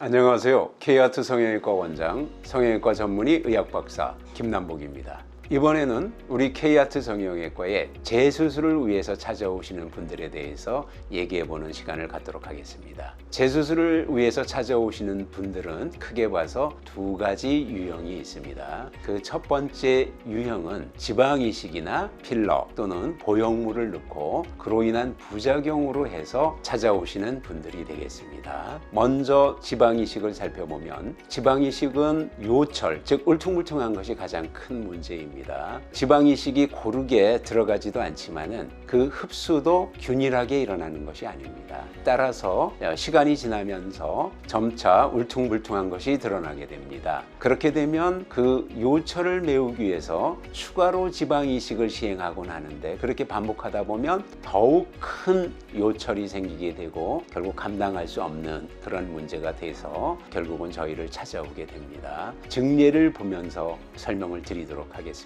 안녕하세요. K아트 성형외과 원장, 성형외과 전문의 의학박사 김남복입니다. 이번에는 우리 K아트 성형외과에 재수술을 위해서 찾아오시는 분들에 대해서 얘기해보는 시간을 갖도록 하겠습니다. 재수술을 위해서 찾아오시는 분들은 크게 봐서 두 가지 유형이 있습니다. 그 첫 번째 유형은 지방이식이나 필러 또는 보형물을 넣고 그로 인한 부작용으로 해서 찾아오시는 분들이 되겠습니다. 먼저 지방이식을 살펴보면 지방이식은 요철, 즉 울퉁불퉁한 것이 가장 큰 문제입니다. 지방이식이 고르게 들어가지도 않지만은 그 흡수도 균일하게 일어나는 것이 아닙니다. 따라서 시간이 지나면서 점차 울퉁불퉁한 것이 드러나게 됩니다. 그렇게 되면 그 요철을 메우기 위해서 추가로 지방이식을 시행하곤 하는데 그렇게 반복하다 보면 더욱 큰 요철이 생기게 되고 결국 감당할 수 없는 그런 문제가 돼서 결국은 저희를 찾아오게 됩니다. 증례를 보면서 설명을 드리도록 하겠습니다.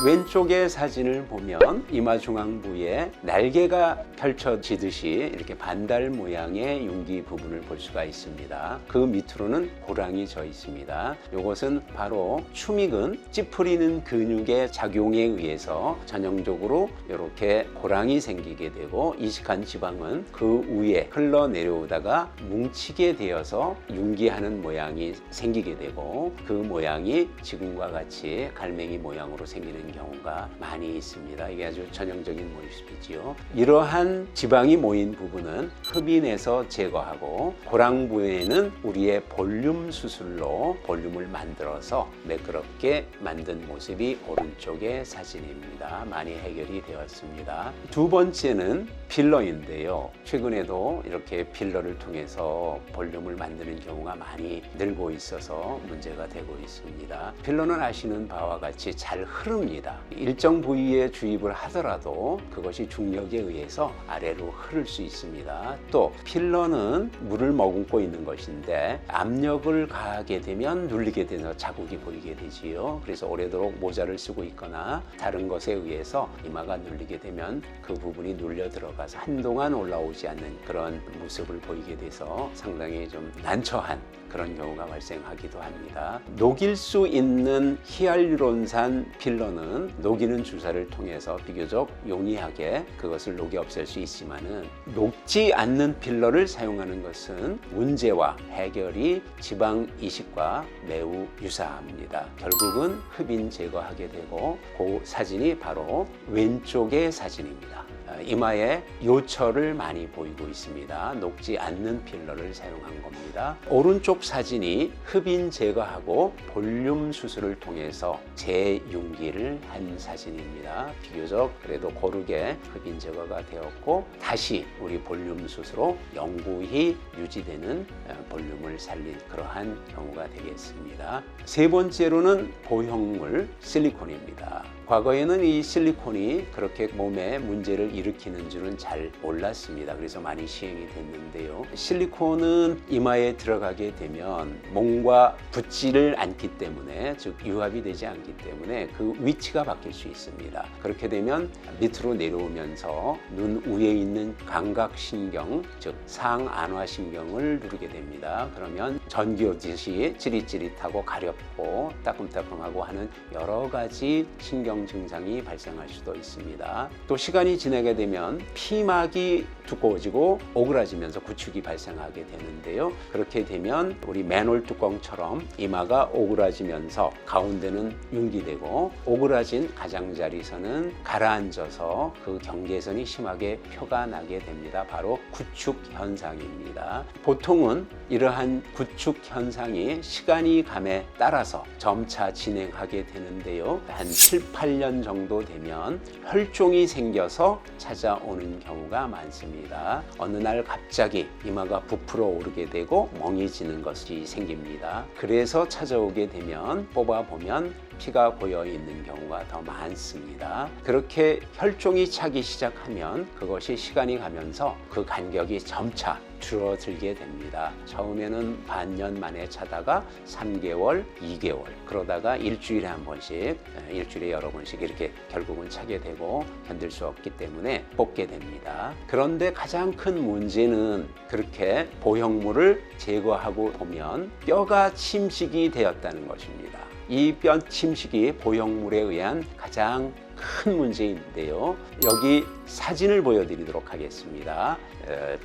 왼쪽의 사진을 보면 이마 중앙부에 날개가 펼쳐지듯이 이렇게 반달 모양의 흉기 부분을 볼 수가 있습니다. 그 밑으로는 고랑이 져 있습니다. 이것은 바로 추미근, 찌푸리는 근육의 작용에 의해서 전형적으로 이렇게 고랑이 생기게 되고 이식한 지방은 그 위에 흘러내려오다가 뭉치게 되어서 융기하는 모양이 생기게 되고 그 모양이 지금과 같이 갈매기 모양으로 생기는 경우가 많이 있습니다. 이게 아주 전형적인 모습이지요. 이러한 지방이 모인 부분은 흡인해서 제거하고 고랑 부위에는 우리의 볼륨 수술로 볼륨을 만들어서 매끄럽게 만든 모습이 오른쪽의 사진입니다. 많이 해결이 되었습니다. 두 번째는 필러인데요. 최근에도 이렇게 필러를 통해서 볼륨을 만드는 경우가 많이 늘고 있어서 문제가 되고 있습니다. 필러는 아시는 바와 같이 잘 흐릅니다. 일정 부위에 주입을 하더라도 그것이 중력에 의해서 아래로 흐를 수 있습니다. 또 필러는 물을 머금고 있는 것인데 압력을 가하게 되면 눌리게 돼서 자국이 보이게 되지요. 그래서 오래도록 모자를 쓰고 있거나 다른 것에 의해서 이마가 눌리게 되면 그 부분이 눌려 들어가서 한동안 올라오지 않는 그런 모습을 보이게 돼서 상당히 좀 난처한 그런 경우가 발생하기도 합니다. 녹일 수 있는 히알루론산 필러는 녹이는 주사를 통해서 비교적 용이하게 그것을 녹여 없앨 수 있지만은 녹지 않는 필러를 사용하는 것은 문제와 해결이 지방 이식과 매우 유사합니다. 결국은 흡인 제거하게 되고 그 사진이 바로 왼쪽의 사진입니다. 이마에 요철을 많이 보이고 있습니다. 녹지 않는 필러를 사용한 겁니다. 오른쪽 사진이 흡인 제거하고 볼륨 수술을 통해서 재융기를 한 사진입니다. 비교적 그래도 고르게 흡인 제거가 되었고 다시 우리 볼륨 수술로 영구히 유지되는 볼륨을 살린 그러한 경우가 되겠습니다. 세 번째로는 보형물 실리콘입니다. 과거에는 이 실리콘이 그렇게 몸에 문제를 일으키는 줄은 잘 몰랐습니다. 그래서 많이 시행이 됐는데요. 실리콘은 이마에 들어가게 되면 몸과 붙지를 않기 때문에 즉 유합이 되지 않기 때문에 그 위치가 바뀔 수 있습니다. 그렇게 되면 밑으로 내려오면서 눈 위에 있는 감각신경 즉 상안화신경을 누르게 됩니다. 그러면 전기 오듯이 찌릿찌릿하고 가렵고 따끔따끔하고 하는 여러 가지 신경 증상이 발생할 수도 있습니다. 또 시간이 지나게 되면 피막이 두꺼워지고 오그라지면서 구축이 발생하게 되는데요. 그렇게 되면 우리 맨홀 뚜껑처럼 이마가 오그라지면서 가운데는 융기되고 오그라진 가장자리선은 가라앉아서 그 경계선이 심하게 표가 나게 됩니다. 바로 구축 현상입니다. 보통은 이러한 구축 현상이 시간이 감에 따라서 점차 진행하게 되는데요. 한 7, 8년 정도 되면 혈종이 생겨서 찾아오는 경우가 많습니다. 어느 날 갑자기 이마가 부풀어 오르게 되고 멍이 지는 것이 생깁니다. 그래서 찾아오게 되면 뽑아보면 피가 고여 있는 경우가 더 많습니다. 그렇게 혈종이 차기 시작하면 그것이 시간이 가면서 그 간격이 점차 줄어들게 됩니다. 처음에는 반년 만에 차다가 3개월, 2개월 그러다가 일주일에 한 번씩, 일주일에 여러 번씩 이렇게 결국은 차게 되고 견딜 수 없기 때문에 뽑게 됩니다. 그런데 가장 큰 문제는 그렇게 보형물을 제거하고 보면 뼈가 침식이 되었다는 것입니다. 이 뼈 침식이 보형물에 의한 가장 큰 문제인데요. 여기 사진을 보여드리도록 하겠습니다.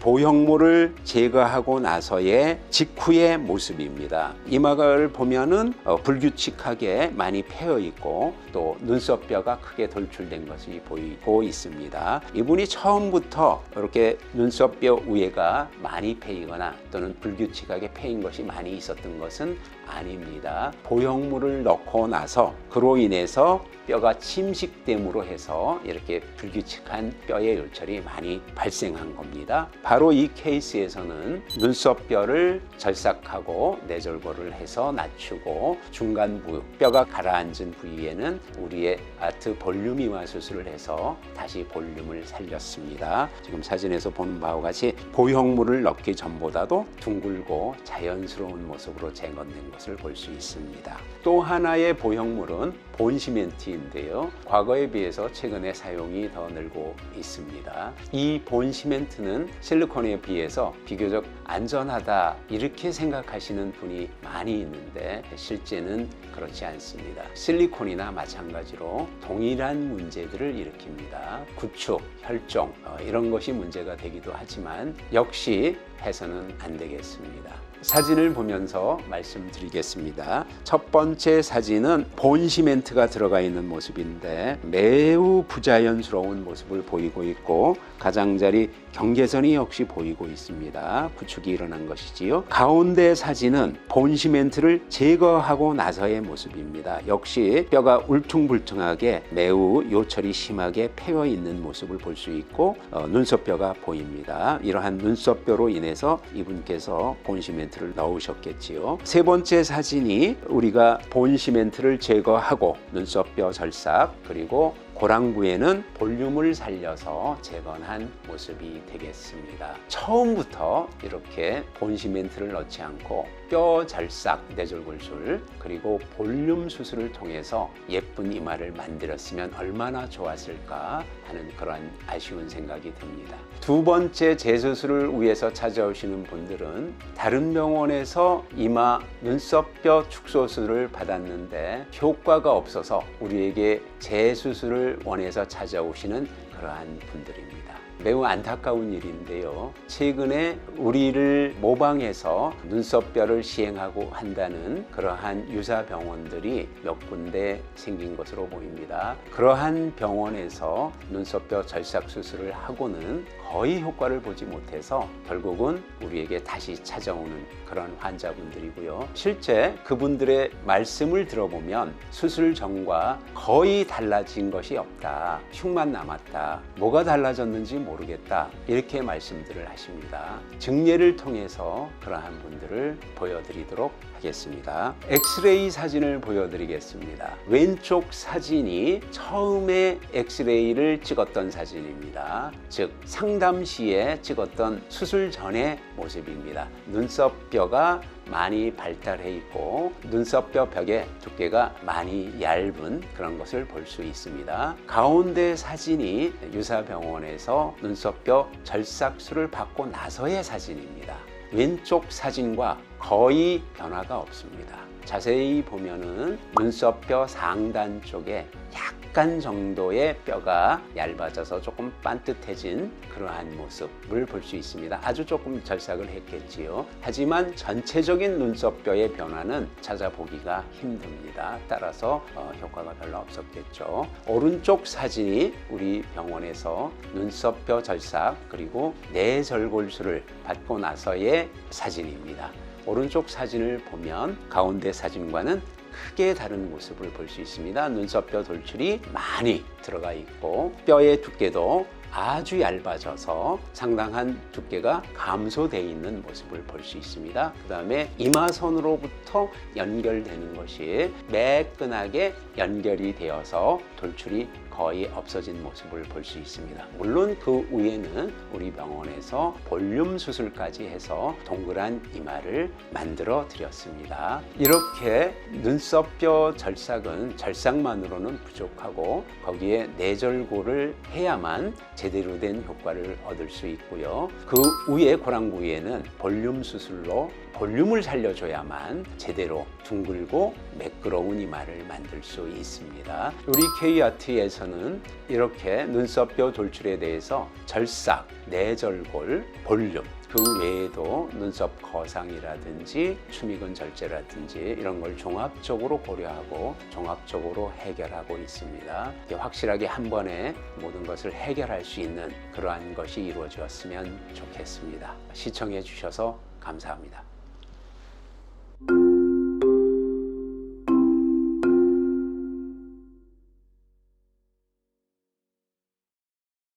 보형물을 제거하고 나서의 직후의 모습입니다. 이마를 보면은 불규칙하게 많이 패여 있고 또 눈썹뼈가 크게 돌출된 것이 보이고 있습니다. 이분이 처음부터 이렇게 눈썹뼈 위에가 많이 패이거나 또는 불규칙하게 패인 것이 많이 있었던 것은 아닙니다. 보형물을 넣고 나서 그로 인해서 뼈가 침식됨으로 해서 이렇게 불규칙한 뼈의 요철이 많이 발생한 겁니다. 바로 이 케이스에서는 눈썹뼈를 절삭하고 내절골을 해서 낮추고 중간 부위, 뼈가 가라앉은 부위에는 우리의 아트 볼륨이와 수술을 해서 다시 볼륨을 살렸습니다. 지금 사진에서 보는 바와 같이 보형물을 넣기 전보다도 둥글고 자연스러운 모습으로 재건된 것을 볼 수 있습니다. 또 하나의 보형물은 본시멘트인데요. 과거에 비해서 최근에 사용이 더 늘고 있습니다. 이 본시멘트는 실리콘에 비해서 비교적 안전하다 이렇게 생각하시는 분이 많이 있는데 실제는 그렇지 않습니다. 실리콘이나 마찬가지로 동일한 문제들을 일으킵니다. 구축, 혈종 이런 것이 문제가 되기도 하지만 역시 해서는 안 되겠습니다. 사진을 보면서 말씀드리겠습니다. 첫 번째 사진은 본시멘트가 들어가 있는 모습인데 매우 부자연스러운 모습을 보이고 있고 가장자리 경계선이 역시 보이고 있습니다. 구축이 일어난 것이지요. 가운데 사진은 본시멘트를 제거하고 나서의 모습입니다. 역시 뼈가 울퉁불퉁하게 매우 요철이 심하게 패여 있는 모습을 볼 수 있고 눈썹뼈가 보입니다. 이러한 눈썹뼈로 인해서 이분께서 본시멘트를 넣으셨겠지요. 세 번째 사진이 우리가 본시멘트를 제거하고 눈썹뼈 절삭 그리고 고랑부에는 볼륨을 살려서 재건한 모습이 되겠습니다. 처음부터 이렇게 본시멘트를 넣지 않고 뼈 절삭, 내절골술 그리고 볼륨 수술을 통해서 예쁜 이마를 만들었으면 얼마나 좋았을까 하는 그런 아쉬운 생각이 듭니다. 두 번째 재수술을 위해서 찾아오시는 분들은 다른 병원에서 이마 눈썹뼈 축소술을 받았는데 효과가 없어서 우리에게 재수술을 원해서 찾아오시는 그러한 분들입니다. 매우 안타까운 일인데요. 최근에 우리를 모방해서 눈썹뼈를 시행하고 한다는 그러한 유사 병원들이 몇 군데 생긴 것으로 보입니다. 그러한 병원에서 눈썹뼈 절삭 수술을 하고는 거의 효과를 보지 못해서 결국은 우리에게 다시 찾아오는 그런 환자분들이고요. 실제 그분들의 말씀을 들어보면 수술 전과 거의 달라진 것이 없다. 흉만 남았다. 뭐가 달라졌는지 모르겠다. 이렇게 말씀들을 하십니다. 증례를 통해서 그러한 분들을 보여드리도록 하겠습니다. 엑스레이 사진을 보여드리겠습니다. 왼쪽 사진이 처음에 엑스레이를 찍었던 사진입니다. 즉 상담 시에 찍었던 수술 전의 모습입니다. 눈썹뼈가 많이 발달해 있고 눈썹뼈 벽의 두께가 많이 얇은 그런 것을 볼 수 있습니다. 가운데 사진이 유사병원에서 눈썹뼈 절삭술을 받고 나서의 사진입니다. 왼쪽 사진과 거의 변화가 없습니다. 자세히 보면은 눈썹뼈 상단 쪽에 약간 정도의 뼈가 얇아져서 조금 반듯해진 그러한 모습을 볼 수 있습니다. 아주 조금 절삭을 했겠지요. 하지만 전체적인 눈썹뼈의 변화는 찾아보기가 힘듭니다. 따라서 효과가 별로 없었겠죠. 오른쪽 사진이 우리 병원에서 눈썹뼈 절삭 그리고 내절골술을 받고 나서의 사진입니다. 오른쪽 사진을 보면 가운데 사진과는 크게 다른 모습을 볼 수 있습니다. 눈썹뼈 돌출이 많이 들어가 있고 뼈의 두께도 아주 얇아져서 상당한 두께가 감소되어 있는 모습을 볼 수 있습니다. 그 다음에 이마선으로부터 연결되는 것이 매끈하게 연결이 되어서 돌출이 거의 없어진 모습을 볼 수 있습니다. 물론 그 위에는 우리 병원에서 볼륨 수술까지 해서 동그란 이마를 만들어 드렸습니다. 이렇게 눈썹뼈 절삭은 절삭만으로는 부족하고 거기에 내절골을 해야만 제대로 된 효과를 얻을 수 있고요. 그 위에 고랑부위에는 볼륨 수술로 볼륨을 살려줘야만 제대로 둥글고 매끄러운 이마를 만들 수 있습니다. 우리 K아트에서는 이렇게 눈썹뼈 돌출에 대해서 절삭, 내절골, 볼륨, 그 외에도 눈썹 거상이라든지 추미근 절제라든지 이런 걸 종합적으로 고려하고 종합적으로 해결하고 있습니다. 확실하게 한 번에 모든 것을 해결할 수 있는 그러한 것이 이루어졌으면 좋겠습니다. 시청해 주셔서 감사합니다.